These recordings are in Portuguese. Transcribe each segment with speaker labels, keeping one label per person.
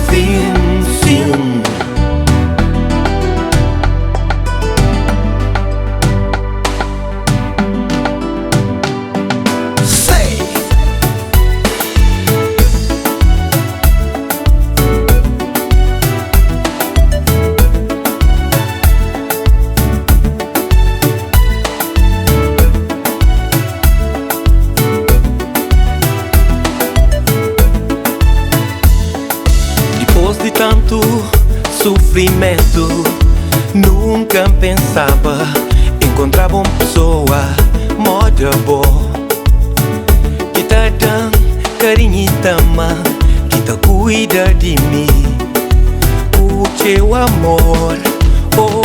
Speaker 1: fim, sim. Depois de tanto sofrimento, nunca pensava encontrar uma pessoa moda boa, que tá dando carinho e tama, que tá cuida de mim, o teu amor. Oh.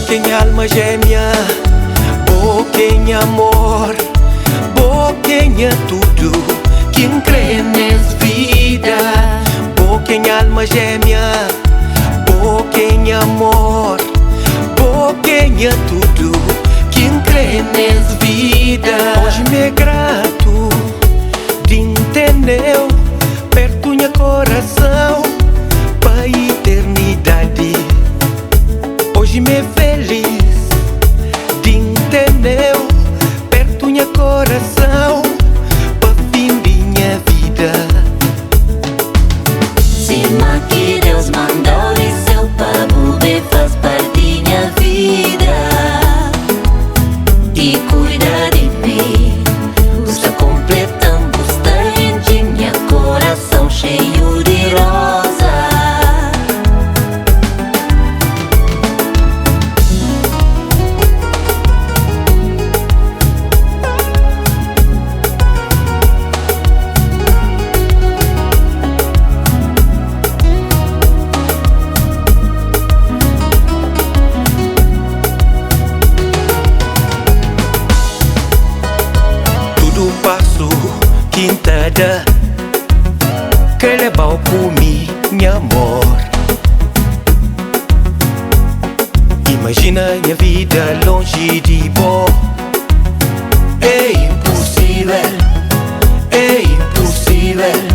Speaker 1: Boquinha alma gêmea, boquinha amor, boquinha tudo, quem crê nessa vida. Boquinha alma gêmea, boquinha amor, boquinha tudo, quem crê nessa vida. Hoje me é grato de entender, perto minha coração, pra eternidade. Hoje me é feliz de entender, perto minha coração, pra fim de minha vida.
Speaker 2: Cima que Deus mandou e seu papo faz parte de minha vida. E cuida de mim, está completando, está em minha coração cheio de rosa.
Speaker 1: Passo quintada que levou por mim, meu amor. Imagina minha vida longe de vó. É impossível, é impossível.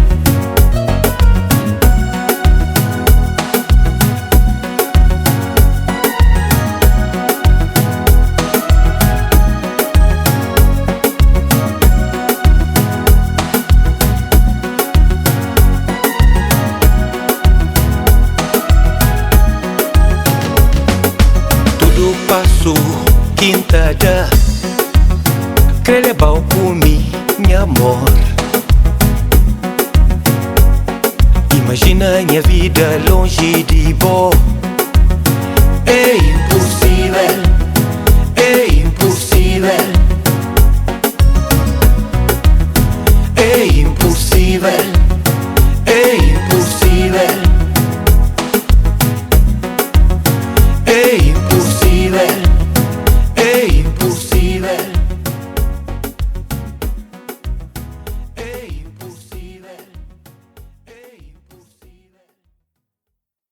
Speaker 1: Passo quintada que levou por mim, meu amor. Imagina minha vida longe de vó. É impossível, é impossível.